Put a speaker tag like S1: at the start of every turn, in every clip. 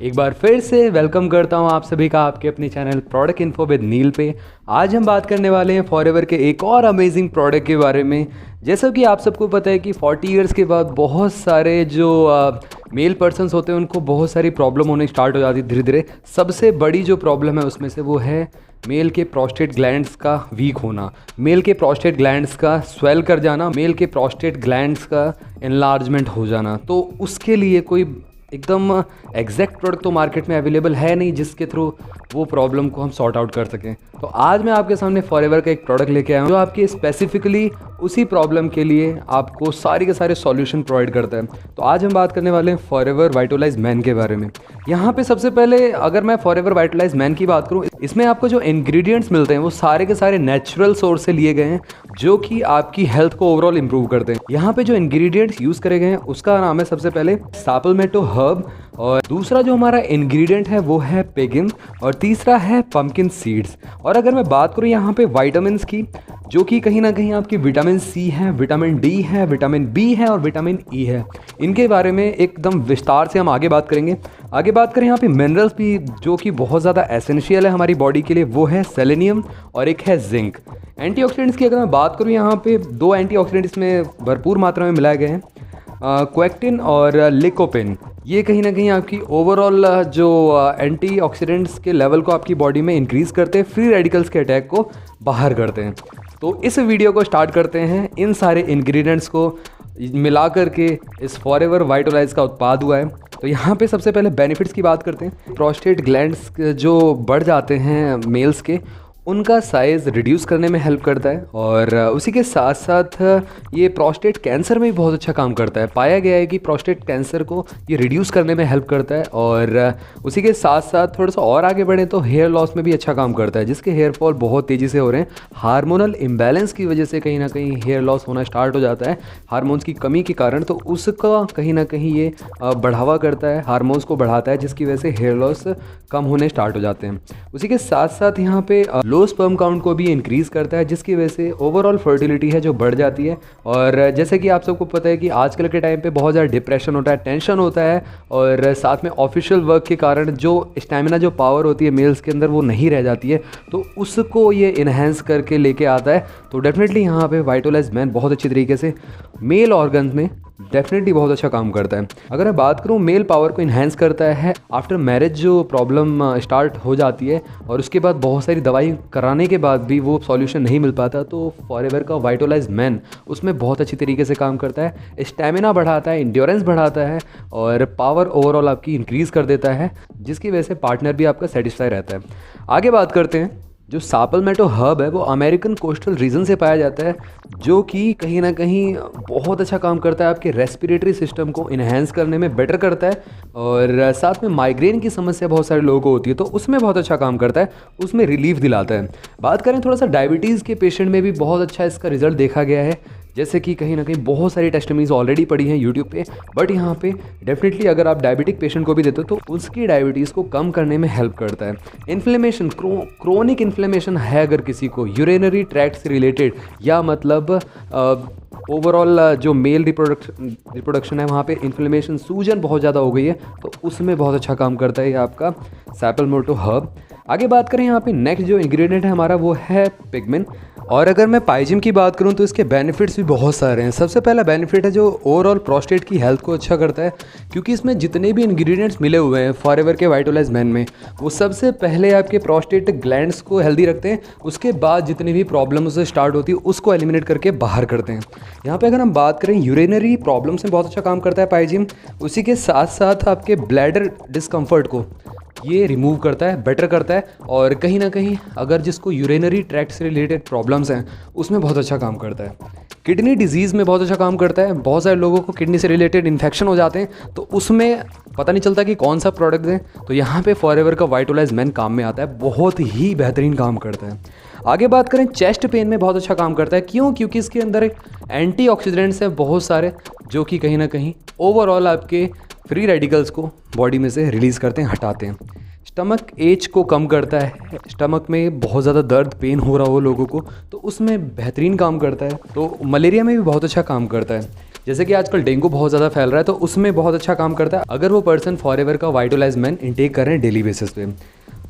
S1: एक बार फिर से वेलकम करता हूं आप सभी का आपके अपने चैनल प्रोडक्ट इन्फो विद नील पे। आज हम बात करने वाले हैं फॉरएवर के एक और अमेजिंग प्रोडक्ट के बारे में। जैसा कि आप सबको पता है कि 40 इयर्स के बाद बहुत सारे जो मेल पर्सन्स होते हैं उनको बहुत सारी प्रॉब्लम होने स्टार्ट हो जाती है धीरे धीरे। सबसे बड़ी जो प्रॉब्लम है उसमें से वो है मेल के प्रोस्टेट ग्लैंड्स का वीक होना, मेल के प्रोस्टेट ग्लैंड्स का स्वेल कर जाना, मेल के प्रोस्टेट ग्लैंड्स का एनलार्जमेंट हो जाना। तो उसके लिए कोई एकदम एग्जैक्ट प्रोडक्ट तो मार्केट में अवेलेबल है नहीं जिसके थ्रू वो प्रॉब्लम को हम सॉर्ट आउट कर सकें। तो आज मैं आपके सामने फॉरएवर का एक प्रोडक्ट लेके आया हूँ जो आपकी स्पेसिफिकली उसी प्रॉब्लम के लिए आपको सारे के सारे सॉल्यूशन प्रोवाइड करता है। तो आज हम बात करने वाले हैं फॉरएवर वाइटलाइज मैन के बारे में। यहाँ पे सबसे पहले अगर मैं फॉरएवर वाइटलाइज मैन की बात करूँ, इसमें आपको जो इंग्रेडिएंट्स मिलते हैं वो सारे के सारे नेचुरल सोर्स से लिए गए हैं जो कि आपकी हेल्थ को ओवरऑल इंप्रूव करते हैं। यहाँ पे जो इंग्रेडिएंट्स यूज़ करे गए हैं उसका नाम है सबसे पहले सापलमेटो हर्ब, और दूसरा जो हमारा इंग्रेडिएंट है वो है पेगिन, और तीसरा है पम्पकिन सीड्स। और अगर मैं बात करूँ यहाँ पे विटामिन्स की, जो कि कहीं ना कहीं आपकी विटामिन सी है, विटामिन डी है, विटामिन बी है और विटामिन ई है, इनके बारे में एकदम विस्तार से हम आगे बात करेंगे। आगे बात करें यहाँ पे मिनरल्स भी जो कि बहुत ज़्यादा एसेंशियल है हमारी बॉडी के लिए, वो है सेलेनियम और एक है जिंक। एंटीऑक्सीडेंट्स की अगर मैं बात करूँ, यहाँ पे दो एंटीऑक्सीडेंट्स में भरपूर मात्रा में मिलाए गए हैं, क्वेक्टिन और लिकोपिन। ये कहीं ना कहीं आपकी ओवरऑल जो एंटीऑक्सीडेंट्स के लेवल को आपकी बॉडी में इंक्रीज़ करते हैं, फ्री रेडिकल्स के अटैक को बाहर करते हैं। तो इस वीडियो को स्टार्ट करते हैं इन सारे इंग्रेडिएंट्स को मिला करके इस फॉरएवर वाइटलाइज का उत्पाद हुआ है। तो यहाँ पे सबसे पहले बेनिफिट्स की बात करते हैं। प्रोस्टेट ग्लैंड्स जो बढ़ जाते हैं मेल्स के, उनका साइज़ रिड्यूस करने में हेल्प करता है, और उसी के साथ साथ ये प्रोस्टेट कैंसर में भी बहुत अच्छा काम करता है। पाया गया है कि प्रोस्टेट कैंसर को ये रिड्यूस करने में हेल्प करता है, और उसी के साथ साथ थोड़ा सा और आगे बढ़े तो हेयर लॉस में भी अच्छा काम करता है, जिसके हेयर फॉल बहुत तेज़ी से हो रहे हैं। हार्मोनल इम्बैलेंस की वजह से कहीं ना कहीं हेयर लॉस होना स्टार्ट हो जाता है, हार्मोन्स की कमी के कारण। तो उसका कहीं ना कहीं ये बढ़ावा करता है, हार्मोन्स को बढ़ाता है, जिसकी वजह से हेयर लॉस कम होने स्टार्ट हो जाते हैं। उसी के साथ साथ यहाँ पे लो स्पर्म काउंट को भी इंक्रीज़ करता है, जिसकी वजह से ओवरऑल फर्टिलिटी है जो बढ़ जाती है। और जैसे कि आप सबको पता है कि आजकल के टाइम पे बहुत ज़्यादा डिप्रेशन होता है, टेंशन होता है, और साथ में ऑफिशियल वर्क के कारण जो स्टैमिना, जो पावर होती है मेल्स के अंदर, वो नहीं रह जाती है। तो उसको ये इन्हेंस करके लेके आता है। तो डेफिनेटली यहाँ पे वाइटलाइज मैन बहुत अच्छी तरीके से मेल ऑर्गन्स में डेफिनेटली बहुत अच्छा काम करता है। अगर मैं बात करूँ, मेल पावर को इन्हेंस करता है आफ्टर मैरिज जो प्रॉब्लम स्टार्ट हो जाती है और उसके बाद बहुत सारी दवाई कराने के बाद भी वो सॉल्यूशन नहीं मिल पाता, तो फॉरएवर का वाइटलाइज मैन उसमें बहुत अच्छी तरीके से काम करता है। स्टैमिना बढ़ाता है, इंड्योरेंस बढ़ाता है, और पावर ओवरऑल आपकी इंक्रीज़ कर देता है, जिसकी वजह से पार्टनर भी आपका सेटिस्फाई रहता है। आगे बात करते हैं, जो सापलमेटो हर्ब है वो अमेरिकन कोस्टल रीजन से पाया जाता है, जो कि कहीं ना कहीं बहुत अच्छा काम करता है, आपके रेस्पिरेटरी सिस्टम को इन्हेंस करने में बेटर करता है, और साथ में माइग्रेन की समस्या बहुत सारे लोगों को होती है तो उसमें बहुत अच्छा काम करता है, उसमें रिलीफ दिलाता है। बात करें थोड़ा सा डायबिटीज़ के पेशेंट में भी बहुत अच्छा इसका रिजल्ट देखा गया है, जैसे कि कहीं ना कहीं बहुत सारी टेस्टमीज ऑलरेडी पड़ी हैं यूट्यूब पे, बट यहाँ पे डेफिनेटली अगर आप डायबिटिक पेशेंट को भी देते हो तो उसकी डायबिटीज़ को कम करने में हेल्प करता है। इन्फ्लेमेशन, क्रोनिक इन्फ्लेमेशन है अगर किसी को यूरिनरी ट्रैक्ट से रिलेटेड, या मतलब ओवरऑल जो मेल रिप्रोडक्शन है वहाँ पे इन्फ्लेमेशन, सूजन बहुत ज़्यादा हो गई है, तो उसमें बहुत अच्छा काम करता है ये आपका सापलमेटो हर्ब। आगे बात करें, यहाँ पे नेक्स्ट जो इंग्रेडिएंट है हमारा वो है पिगमेंट। और अगर मैं पाइजिम की बात करूं तो इसके बेनिफिट्स भी बहुत सारे हैं। सबसे पहला बेनिफिट है जो ओवरऑल प्रोस्टेट की हेल्थ को अच्छा करता है, क्योंकि इसमें जितने भी इंग्रेडिएंट्स मिले हुए हैं फॉरएवर के वाइटलाइज मैन में, वो सबसे पहले आपके प्रोस्टेट ग्लैंड्स को हेल्दी रखते हैं, उसके बाद जितनी भी प्रॉब्लम उससे स्टार्ट होती है उसको एलिमिनेट करके बाहर करते हैं। यहाँ पर अगर हम बात करें, यूरिनरी प्रॉब्लम से बहुत अच्छा काम करता है पाइजिम। उसी के साथ साथ आपके ब्लैडर डिस्कम्फर्ट को ये रिमूव करता है, बेटर करता है, और कहीं ना कहीं अगर जिसको यूरिनरी ट्रैक्ट से रिलेटेड प्रॉब्लम्स हैं उसमें बहुत अच्छा काम करता है। किडनी डिजीज़ में बहुत अच्छा काम करता है। बहुत सारे लोगों को किडनी से रिलेटेड इन्फेक्शन हो जाते हैं तो उसमें पता नहीं चलता कि कौन सा प्रोडक्ट दें, तो यहाँ पे फॉरएवर का वाइटलाइज मैन काम में आता है, बहुत ही बेहतरीन काम करता है। आगे बात करें, चेस्ट पेन में बहुत अच्छा काम करता है। क्यों? क्योंकि इसके अंदर एंटीऑक्सीडेंट्स हैं बहुत सारे, जो कि कहीं ना कहीं ओवरऑल आपके फ्री रेडिकल्स को बॉडी में से रिलीज़ करते हैं, हटाते हैं। स्टमक एज को कम करता है, स्टमक में बहुत ज़्यादा दर्द, पेन हो रहा हो लोगों को, तो उसमें बेहतरीन काम करता है। तो मलेरिया में भी बहुत अच्छा काम करता है। जैसे कि आजकल डेंगू बहुत ज़्यादा फैल रहा है, तो उसमें बहुत अच्छा काम करता है अगर वो पर्सन फॉरएवर का वाइटलाइज मैन इंटेक कर रहे हैं डेली बेसिस पे।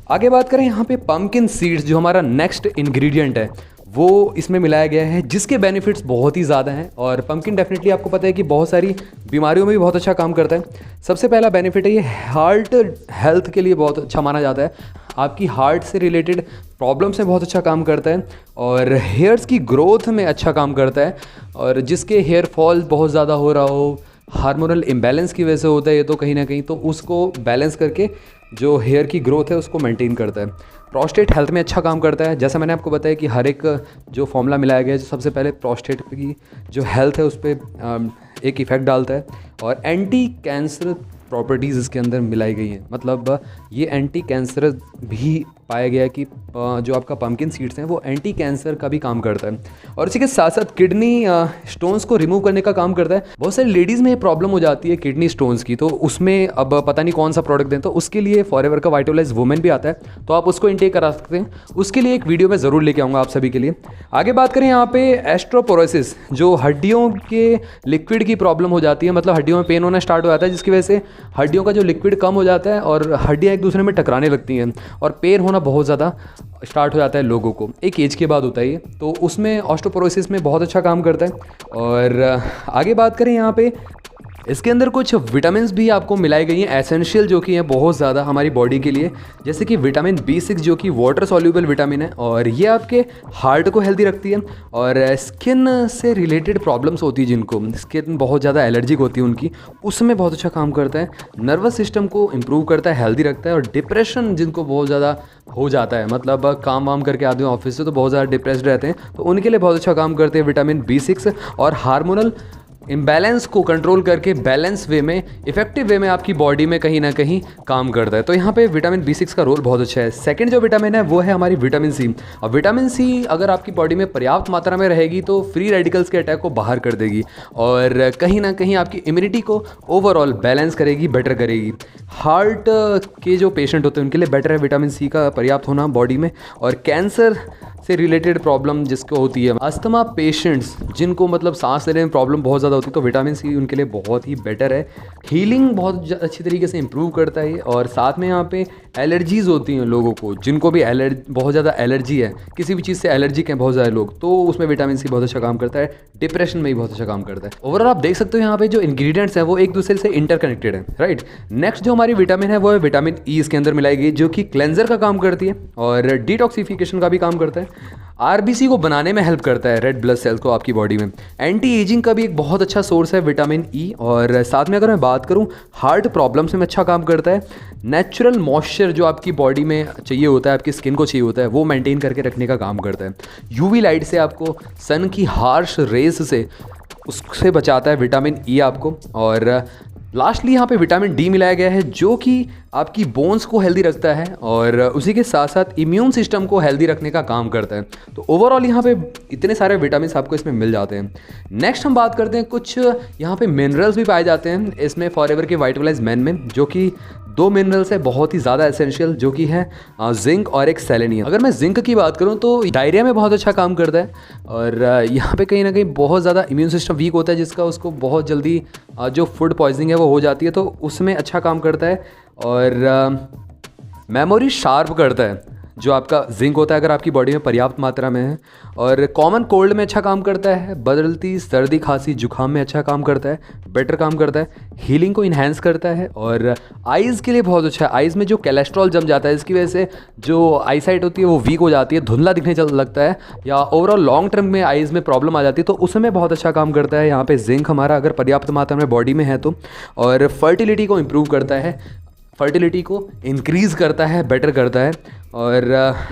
S1: आगे बात करें यहाँ पे पम्पकिन सीड्स, जो हमारा नेक्स्ट इंग्रेडिएंट है वो इसमें मिलाया गया है, जिसके बेनिफिट्स बहुत ही ज़्यादा हैं। और पम्पकिन डेफिनेटली आपको पता है कि बहुत सारी बीमारियों में भी बहुत अच्छा काम करता है। सबसे पहला बेनिफिट है ये हार्ट हेल्थ के लिए बहुत अच्छा माना जाता है। आपकी हार्ट से रिलेटेड प्रॉब्लम्स में बहुत अच्छा काम करता है और हेयर्स की ग्रोथ में अच्छा काम करता है। और जिसके हेयर फॉल बहुत ज़्यादा हो रहा हो, हार्मोनल इम्बैलेंस की वजह से होता है ये, तो कहीं ना कहीं तो उसको बैलेंस करके जो हेयर की ग्रोथ है उसको मेंटेन करता है। प्रोस्टेट हेल्थ में अच्छा काम करता है। जैसा मैंने आपको बताया कि हर एक जो फॉर्मूला मिलाया गया है, जो सबसे पहले प्रोस्टेट की जो हेल्थ है उस पर एक इफ़ेक्ट डालता है। और एंटी कैंसर प्रॉपर्टीज़ इसके अंदर मिलाई गई हैं, मतलब ये एंटी कैंसर भी पाया गया है कि जो आपका पम्पकिन सीड्स हैं वो एंटी कैंसर का भी काम करता है। और इसी के साथ साथ किडनी स्टोन्स को रिमूव करने का काम करता है। बहुत सारी लेडीज़ में ये प्रॉब्लम हो जाती है किडनी स्टोन्स की, तो उसमें अब पता नहीं कौन सा प्रोडक्ट दें, तो उसके लिए फॉरएवर का वाइटलाइज वुमेन भी आता है, तो आप उसको इंटेक करा सकते हैं। उसके लिए एक वीडियो मैं ज़रूर लेके आऊँगा आप सभी के लिए। आगे बात करें यहाँ पे एस्ट्रोपोरोसिस, जो हड्डियों के लिक्विड की प्रॉब्लम हो जाती है, मतलब हड्डियों में पेन होना स्टार्ट हो जाता है, जिसकी वजह से हड्डियों का जो लिक्विड कम हो जाता है और हड्डियाँ एक दूसरे में टकराने लगती हैं और पेन होना बहुत ज़्यादा स्टार्ट हो जाता है लोगों को। एक एज के बाद होता है ये, तो उसमें ऑस्टियोपोरोसिस में बहुत अच्छा काम करता है। और आगे बात करें यहाँ पे इसके अंदर कुछ विटामिन्स भी आपको मिलाई गई हैं एसेंशियल, जो कि हैं बहुत ज़्यादा हमारी बॉडी के लिए, जैसे कि विटामिन B6 जो कि वाटर सॉल्यूबल विटामिन है और ये आपके हार्ट को हेल्दी रखती है। और स्किन से रिलेटेड प्रॉब्लम्स होती है, जिनको स्किन बहुत ज़्यादा एलर्जिक होती है उनकी, उसमें बहुत अच्छा काम करता है। नर्वस सिस्टम को इम्प्रूव करता है, हेल्दी रखता है। और डिप्रेशन जिनको बहुत ज़्यादा हो जाता है, मतलब काम वाम करके आते हैं ऑफिस से तो बहुत ज़्यादा डिप्रेस्ड रहते हैं, तो उनके लिए बहुत अच्छा काम करते हैं विटामिन B6। और हार्मोनल इम्बैलेंस को कंट्रोल करके बैलेंस वे में, इफेक्टिव वे में आपकी बॉडी में कहीं ना कहीं काम करता है। तो यहाँ पे विटामिन B6 का रोल बहुत अच्छा है। सेकंड जो विटामिन है वो है हमारी विटामिन C। और विटामिन C अगर आपकी बॉडी में पर्याप्त मात्रा में रहेगी तो फ्री रेडिकल्स के अटैक को बाहर कर देगी और कहीं ना कहीं आपकी इम्यूनिटी को ओवरऑल बैलेंस करेगी, बेटर करेगी। हार्ट के जो पेशेंट होते हैं उनके लिए बेटर है विटामिन C का पर्याप्त होना बॉडी में। और कैंसर से रिलेटेड प्रॉब्लम जिसको होती है, अस्थमा पेशेंट्स जिनको मतलब सांस लेने में प्रॉब्लम बहुत ज़्यादा होती है, तो विटामिन C उनके लिए बहुत ही बेटर है। हीलिंग बहुत अच्छी तरीके से इंप्रूव करता है। और साथ में यहाँ पे एलर्जीज़ होती हैं लोगों को, जिनको भी बहुत ज़्यादा एलर्जी है, किसी भी चीज़ से एलर्जिक हैं बहुत ज़्यादा लोग, तो उसमें विटामिन C बहुत अच्छा काम करता है। डिप्रेशन में भी बहुत अच्छा काम करता है। ओवरऑल आप देख सकते हो यहाँ पे जो इंग्रेडिएंट्स हैं वो एक दूसरे से इंटरकनेक्टेड है, राइट। नेक्स्ट जो हमारी विटामिन है वो है विटामिन E, इसके अंदर मिलाई गई, जो कि क्लेंजर का काम करती है और डिटॉक्सिफिकेशन का भी काम करता है। RBC को बनाने में हेल्प करता है, रेड ब्लड सेल्स को आपकी बॉडी में। एंटी एजिंग का भी एक बहुत अच्छा सोर्स है विटामिन E। और साथ में अगर मैं बात करूं, हार्ट प्रॉब्लम्स में अच्छा काम करता है। नेचुरल मॉइस्चर जो आपकी बॉडी में चाहिए होता है, आपकी स्किन को चाहिए होता है, वो मेंटेन करके रखने का काम करता है। UV लाइट से आपको, सन की हार्श रेस से उससे बचाता है विटामिन E आपको। और लास्टली यहाँ पे विटामिन D मिलाया गया है, जो कि आपकी बोन्स को हेल्दी रखता है और उसी के साथ साथ इम्यून सिस्टम को हेल्दी रखने का काम करता है। तो ओवरऑल यहाँ पे इतने सारे विटामिन आपको इसमें मिल जाते हैं। नेक्स्ट हम बात करते हैं, कुछ यहाँ पे मिनरल्स भी पाए जाते हैं इसमें फॉरएवर के वाइटलाइज मैन में, जो कि 2 मिनरल्स है बहुत ही ज़्यादा एसेंशियल, जो कि है जिंक और एक सेलेनियम। अगर मैं जिंक की बात करूँ तो डायरिया में बहुत अच्छा काम करता है और यहाँ पे कहीं ना कहीं बहुत ज़्यादा इम्यून सिस्टम वीक होता है, जिसका उसको बहुत जल्दी जो फूड पॉइजनिंग है वो हो जाती है, तो उसमें अच्छा काम करता है। और मेमोरी शार्प करता है जो आपका जिंक होता है, अगर आपकी बॉडी में पर्याप्त मात्रा में है। और कॉमन कोल्ड में अच्छा काम करता है, बदलती सर्दी खांसी जुकाम में अच्छा काम करता है, बेटर काम करता है, हीलिंग को इन्हेंस करता है। और आइज़ के लिए बहुत अच्छा है। आइज़ में जो कोलेस्ट्रॉल जम जाता है, इसकी वजह से जो आईसाइट होती है वो वीक हो जाती है, धुंधला दिखने लगता है, या ओवरऑल लॉन्ग टर्म में आइज़ में प्रॉब्लम आ जाती है, तो उसमें बहुत अच्छा काम करता है यहाँ पे जिंक हमारा, अगर पर्याप्त मात्रा में बॉडी में है तो। और फर्टिलिटी को इम्प्रूव करता है, फर्टिलिटी को इंक्रीज़ करता है, बेटर करता है। और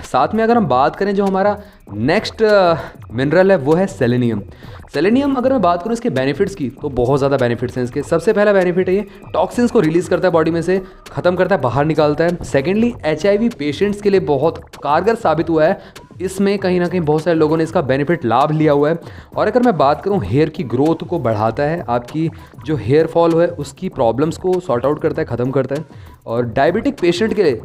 S1: साथ में अगर हम बात करें, जो हमारा नेक्स्ट मिनरल है वो है सेलेनियम। सेलेनियम अगर मैं बात करूँ इसके बेनिफिट्स की, तो बहुत ज़्यादा बेनिफिट्स हैं इसके। सबसे पहला बेनिफिट है ये टॉक्सिन्स को रिलीज़ करता है बॉडी में से, ख़त्म करता है, बाहर निकालता है। सेकेंडली HIV पेशेंट्स के लिए बहुत कारगर साबित हुआ है, इसमें कहीं ना कहीं बहुत सारे लोगों ने इसका बेनिफिट लाभ लिया हुआ है। और अगर मैं बात करूं, हेयर की ग्रोथ को बढ़ाता है, आपकी जो हेयर फॉल है उसकी प्रॉब्लम्स को सॉर्ट आउट करता है, ख़त्म करता है। और डायबिटिक पेशेंट के लिए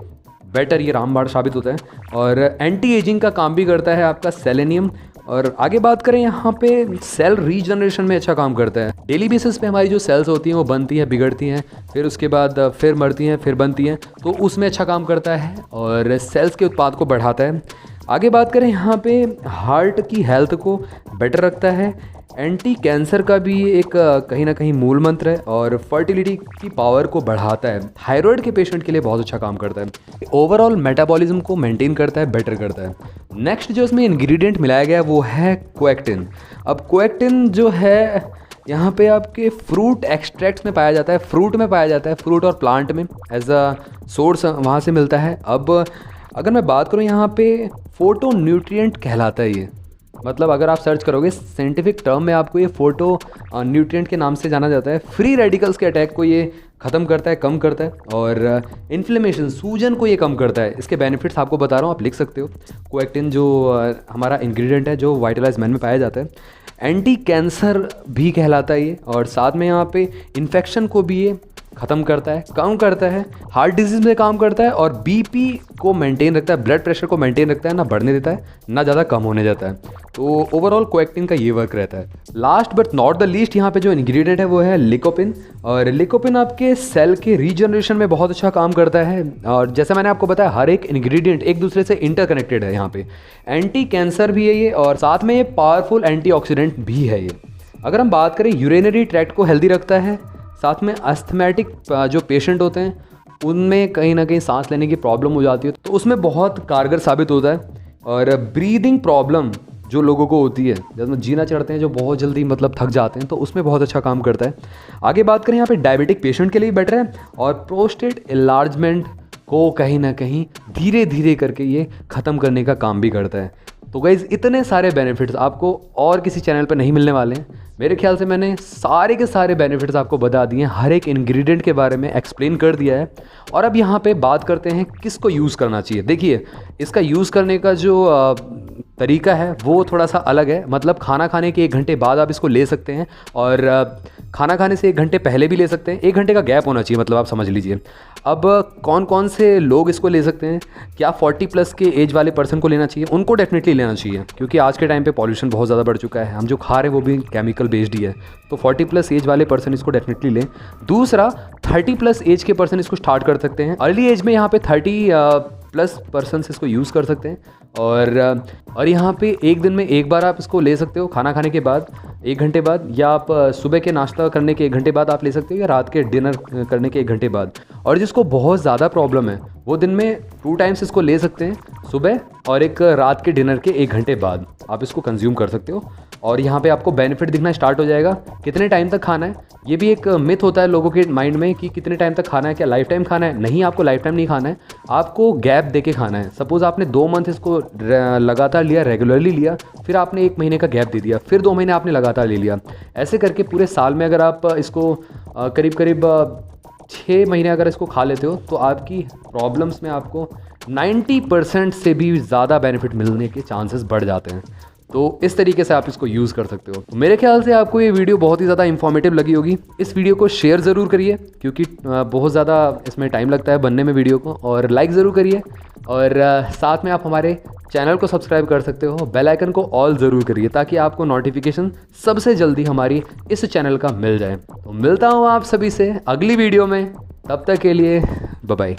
S1: बेटर ये रामबाण साबित होता है। और एंटी एजिंग का काम भी करता है आपका सेलेनियम। और आगे बात करें यहाँ पे सेल रीजनरेशन में अच्छा काम करता है। डेली बेसिस पे हमारी जो सेल्स होती हैं वो बनती हैं, बिगड़ती हैं, फिर उसके बाद फिर मरती हैं, फिर बनती हैं, तो उसमें अच्छा काम करता है और सेल्स के उत्पाद को बढ़ाता है। आगे बात करें यहाँ पे हार्ट की हेल्थ को बेटर रखता है, एंटी कैंसर का भी एक कहीं ना कहीं मूल मंत्र है और फर्टिलिटी की पावर को बढ़ाता है। थायराइड के पेशेंट के लिए बहुत अच्छा काम करता है। ओवरऑल मेटाबॉलिज्म को मेंटेन करता है, बेटर करता है। नेक्स्ट जो इसमें इंग्रेडिएंट मिलाया गया है वो है क्वेक्टिन। अब क्वेक्टिन जो है यहाँ पे आपके फ्रूट एक्सट्रैक्ट्स में पाया जाता है, फ्रूट में पाया जाता है, फ्रूट और प्लांट में एज अ सोर्स वहाँ से मिलता है। अब अगर मैं बात करूँ यहाँ पे फोटो न्यूट्रिएंट कहलाता है ये, मतलब अगर आप सर्च करोगे साइंटिफिक टर्म में आपको ये फोटो न्यूट्रिएंट के नाम से जाना जाता है। फ्री रेडिकल्स के अटैक को ये ख़त्म करता है, कम करता है और इन्फ्लेमेशन, सूजन को ये कम करता है। इसके बेनिफिट्स आपको बता रहा हूँ, आप लिख सकते हो। क्वेक्टिन जो हमारा इंग्रेडिएंट है जो वाइटलाइज मैन में पाया जाता है, एंटी कैंसर भी कहलाता है ये, और साथ में यहाँ पे इन्फेक्शन को भी ये ख़त्म करता है, कम करता है, हार्ट डिजीज़ में काम करता है और बीपी को मेंटेन रखता है, ब्लड प्रेशर को मेंटेन रखता है, ना बढ़ने देता है ना ज़्यादा कम होने देता है। तो ओवरऑल क्वेक्टिन का ये वर्क रहता है। Last but not the least यहाँ पे जो इंग्रेडिएंट है वो है लिकोपिन, और लिकोपिन आपके सेल के रीजनरेशन में बहुत अच्छा काम करता है। और जैसे मैंने आपको बताया हर एक इंग्रेडिएंट एक दूसरे से इंटरकनेक्टेड है। यहाँ पे एंटी कैंसर भी है ये, और साथ में ये पावरफुल एंटीऑक्सीडेंट भी है ये। अगर हम बात करें यूरिनरी ट्रैक्ट को हेल्दी रखता है, साथ में अस्थमैटिक जो पेशेंट होते हैं उनमें कहीं ना कहीं सांस लेने की प्रॉब्लम हो जाती है तो उसमें बहुत कारगर साबित होता है। और ब्रीदिंग प्रॉब्लम जो लोगों को होती है, जब जीना चढ़ते हैं, जो बहुत जल्दी मतलब थक जाते हैं, तो उसमें बहुत अच्छा काम करता है। आगे बात करें यहाँ पे डायबिटिक पेशेंट के लिए बेटर है, और प्रोस्टेट एनलार्जमेंट को कहीं ना कहीं धीरे धीरे करके ये ख़त्म करने का काम भी करता है। तो गाइज़ इतने सारे बेनिफिट्स आपको और किसी चैनल पर नहीं मिलने वाले हैं। मेरे ख्याल से मैंने सारे के सारे बेनिफिट्स आपको बता दिए हैं, हर एक इंग्रेडिएंट के बारे में एक्सप्लेन कर दिया है। और अब यहाँ पे बात करते हैं किसको यूज़ करना चाहिए। देखिए इसका यूज़ करने का जो तरीका है वो थोड़ा सा अलग है। मतलब खाना खाने के 1 घंटे बाद आप इसको ले सकते हैं, और खाना खाने से 1 घंटे पहले भी ले सकते हैं। 1 घंटे का गैप होना चाहिए, मतलब आप समझ लीजिए। अब कौन कौन से लोग इसको ले सकते हैं? क्या 40+ के एज वाले पर्सन को लेना चाहिए? उनको डेफिनेटली लेना चाहिए, क्योंकि आज के टाइम पे पॉल्यूशन बहुत ज़्यादा बढ़ चुका है, हम जो खा रहे हैं वो भी केमिकल बेस्ड ही है। तो 40+ एज वाले पर्सन इसको डेफिनेटली लें। दूसरा 30+ एज के पर्सन इसको स्टार्ट कर सकते हैं। अर्ली एज में यहाँ पे 30+ पर्सन इसको यूज़ कर सकते हैं। और यहाँ पे एक दिन में एक बार आप इसको ले सकते हो, खाना खाने के बाद 1 घंटे बाद, या आप सुबह के नाश्ता करने के 1 घंटे बाद आप ले सकते हो, या रात के डिनर करने के 1 घंटे बाद। और जिसको बहुत ज़्यादा प्रॉब्लम है वो दिन में 2 टाइम्स इसको ले सकते हैं, सुबह और एक रात के डिनर के 1 घंटे बाद आप इसको कंज्यूम कर सकते हो। और यहाँ पे आपको बेनिफिट दिखना स्टार्ट हो जाएगा। कितने टाइम तक खाना है, ये भी एक मिथ होता है लोगों के माइंड में कि कितने टाइम तक खाना है, क्या लाइफ टाइम खाना है? नहीं, आपको लाइफ टाइम नहीं खाना है, आपको गैप दे के खाना है। सपोज़ आपने 2 मंथ इसको लगातार लिया, रेगुलरली लिया, फिर आपने 1 महीने का गैप दे दिया, फिर 2 महीने आपने लगातार ले लिया। ऐसे करके पूरे साल में अगर आप इसको करीब करीब 6 महीने अगर इसको खा लेते हो तो आपकी प्रॉब्लम्स में आपको 90% से भी ज़्यादा बेनिफिट मिलने के चांसेस बढ़ जाते हैं। तो इस तरीके से आप इसको यूज़ कर सकते हो। तो मेरे ख्याल से आपको ये वीडियो बहुत ही ज़्यादा इंफॉर्मेटिव लगी होगी। इस वीडियो को शेयर ज़रूर करिए, क्योंकि बहुत ज़्यादा इसमें टाइम लगता है बनने में वीडियो को, और लाइक ज़रूर करिए। और साथ में आप हमारे चैनल को सब्सक्राइब कर सकते हो, बेल आइकन को ऑल ज़रूर करिए, ताकि आपको नोटिफिकेशन सबसे जल्दी हमारी इस चैनल का मिल जाए। तो मिलता हूँ आप सभी से अगली वीडियो में, तब तक के लिए बाय बाय।